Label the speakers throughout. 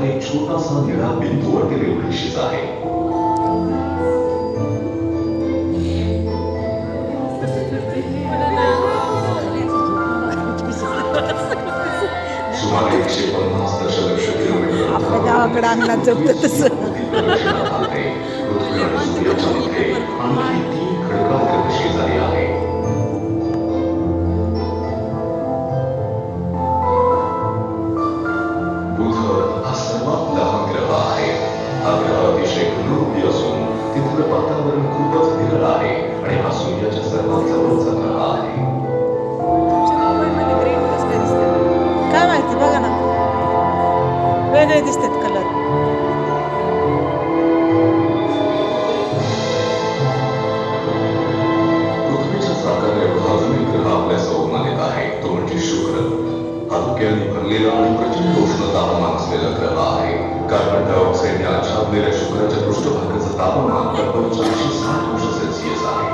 Speaker 1: एक छोटासा निळा बिंदू वाटेल एवढीशीच आहे. सुमारे 150 दशलक्ष किलोमीटर
Speaker 2: आपल्या गावाकडे अंगणात जमतं तसं.
Speaker 1: पृथ्वी आणि सूर्याच्या मध्ये आणखी 3 खडकाळ ग्रह शेजारी आहे. बुध हा सर्वात लहान ग्रह आहे. हा ग्रह अतिशय घनरूपी असून तिथलं वातावरण खूपच विरळ आहे आणि हा सूर्याच्या सर्वात जवळचा ग्रह आहे.
Speaker 2: काय माहिती बघा ना, वेगळे दिसतात कलर.
Speaker 1: पृथ्वीच्या साकारण्या एवढा अजून एक ग्रह आपल्या सौरमालेत आहे, तो म्हणजे शुक्र. हा धुक्याने भरलेला आणि प्रचंड उष्ण तापमान असलेला ग्रह आहे. कार्बन डायऑक्साईडने आच्छादलेल्या शुक्राच्या पृष्ठभागाचं तापमान तब्बल 460 अंश सेल्सिअस आहे.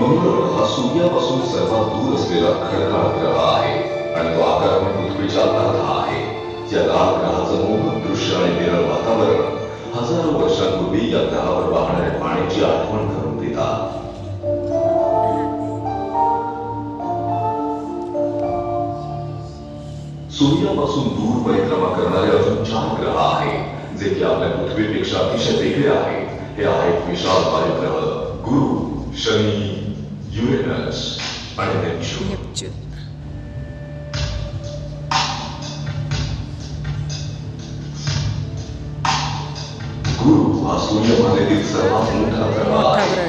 Speaker 1: मंगळ हा सूर्यापासून सर्वात दूर असलेला खडकाळ ग्रह आहे आणि तो आकाराने पृथ्वीच्या अर्धा आहे. या लाल ग्रहाचं मोहक दृश्य आणि विरळ वातावरण हजारो वर्षांपूर्वी या ग्रहावर वाहणाऱ्या पाण्याची आठवण करून देतात. सूर्यापासून दूर परिक्रमा करणारे अजून 4 ग्रह आहेत जे की आपल्या पृथ्वीपेक्षा अतिशय वेगळे आहेत. हे आहेत विशाल वायुग्रह गुरु, शनी, युरेनस आणि नेपच्यून. गुरु हा सूर्यमालेतील सर्वात मोठा ग्रह आहे.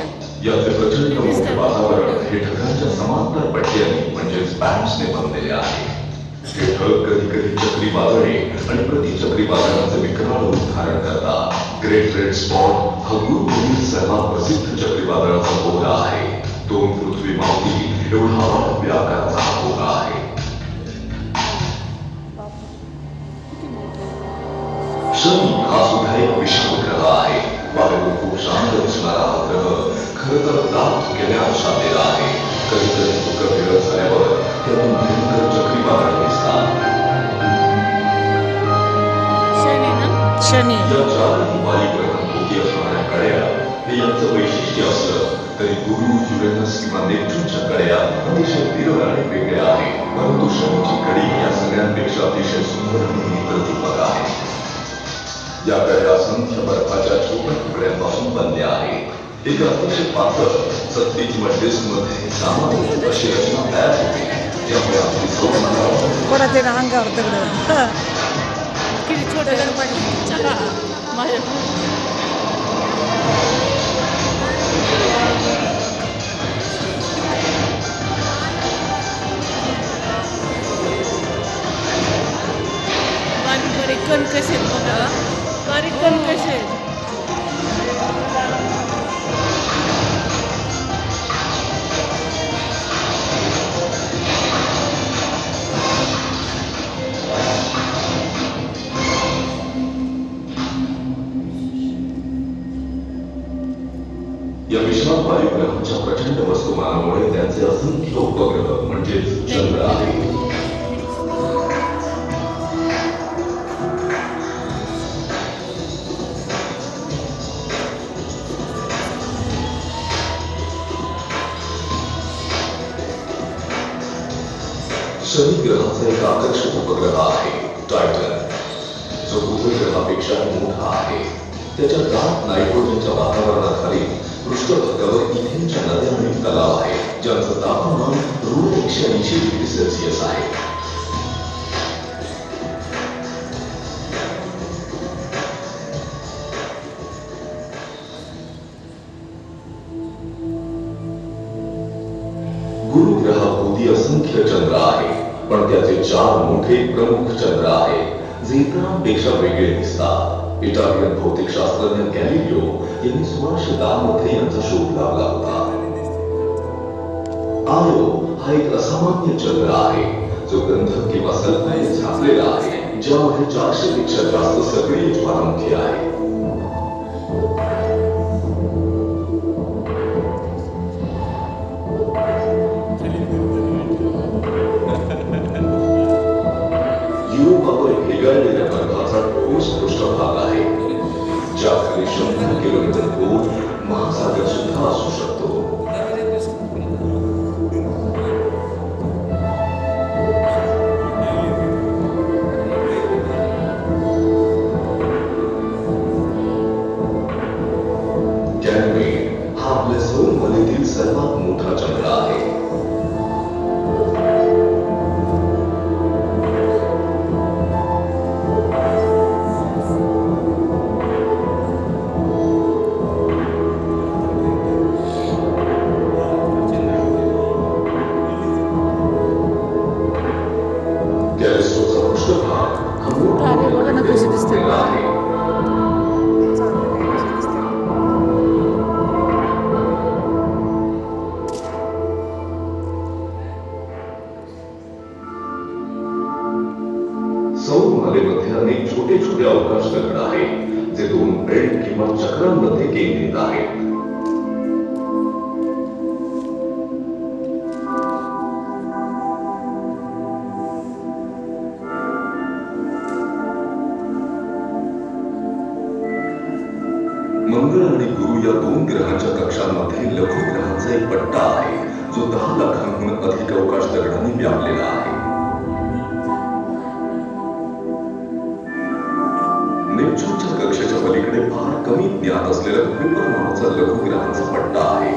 Speaker 1: याचे प्रचंड मोठे वातावरण हे ढगांच्या समांतर पट्ट्यांनी म्हणजेच बँड्सने बनलेले आहे. हे ढग कधी कधी चक्रीवादळे आणि प्रतिचक्रीवादळाचे विकराळ रूप धारण करतात. ग्रेट रेड स्पॉट हा गुरुभूमीतील सर्वात प्रसिद्ध चक्रीवादळाचा भोगा आहे. 2 पृथ्वी मावती एवढा अवाढव्य आकाराचा हा भोगा आहे. शनी हा सुद्धा एक विषाणू ग्रह आहे. बाहेरून खूप शांत दिसणारा हा ग्रह खरं तर दाट धुक्याने आच्छादलेला आहे. कधी कधी धुकं विरळ झाल्यावर त्यातून भयंकर चक्रीवादळ दिसतात.
Speaker 2: शनी
Speaker 1: या 4ही वायुग्रहांभोवती असणाऱ्या कड्या हे यांचं वैशिष्ट्य असलं तरी गुरु, युरेनस किंवा नेपच्यूनच्या कड्या अतिशय विरळ आणि वेगळ्या आहेत. परंतु शनीची कडी या सगळ्यांपेक्षा अतिशय सुंदर आणि नेत्रदीपक आहे. या कड्या असंख्य बर्फाच्या छोट्या तुकड्यांपासून बनल्या आहेत. एक अतिशय पातळ 30 किंवा डिस्कमध्ये सामान्य अशी रचना तयार होते, ज्यामुळे आपली सौरमाला
Speaker 2: कोणाचे अंगावर दगड
Speaker 3: किती छोटे गणपती माझ्या बारीक बारीक कण कसे आहेत बघा, बारीक कण कसे आहेत.
Speaker 1: या विशाल वायुग्रहांच्या प्रचंड वस्तुमानामुळे त्यांचे असंख्य उपग्रह म्हणजेच चंद्र आहेत. शनी ग्रहाचा एक आकर्षक उपग्रह आहे टायटन, जो बुध ग्रहापेक्षाही मोठा आहे. त्याच्या दाट नायट्रोजनच्या वातावरणाखाली पृष्ठभागावर इथेनच्या नद्या आणि तलाव आहेत, ज्यांचं तापमान ऋण 180 डिग्री सेल्सिअस आहे. गुरु ग्रहाभोवती असंख्य चंद्र आहे, पण त्याचे 4 मोठे प्रमुख चंद्र आहेत जे इतरांपेक्षा वेगळे दिसतात. इटालियन भौतिकशास्त्रज्ञ गॅलिलिओ यांनी 1610 मध्ये यांचा शोध लावला होता. आयो हा एक असामान्य चंद्र आहे जो गंधक किंवा सल्फाईड झाकलेला आहे, ज्यामध्ये 400 पेक्षा जास्त सक्रिय ज्वालामुखी आहे. युरोपावर भेगाळलेल्या बर्फाचा 24 पृष्ठभाग आहे, ज्याखाली 100 किलोमीटर खोल महासागर सुद्धा असू शकतो. गॅनमेड हा आपल्या सौरमालेतील सर्वात मोठा चंद्र आहे. गॅलिस्टोचा पृष्ठभाग हा मोठा
Speaker 2: तारे बघा ना कसे दिसतात.
Speaker 1: आहे. सौरमालेमध्ये अनेक छोटे छोटे अवकाश दगड आहेत जे 2 बेल्ट किंवा चक्रांमध्ये केंद्रित आहेत. मंगळ आणि गुरु या 2 ग्रहांच्या कक्षांमध्ये लघुग्रहांचा एक पट्टा आहे जो 10 लाखांहून अधिक अवकाश दगडांनी व्यापलेला आहे. नेपच्यूनच्या कक्षेच्या पलीकडे फार कमी ज्ञात असलेला कुइपर नावाचा लघुग्रहांचा पट्टा आहे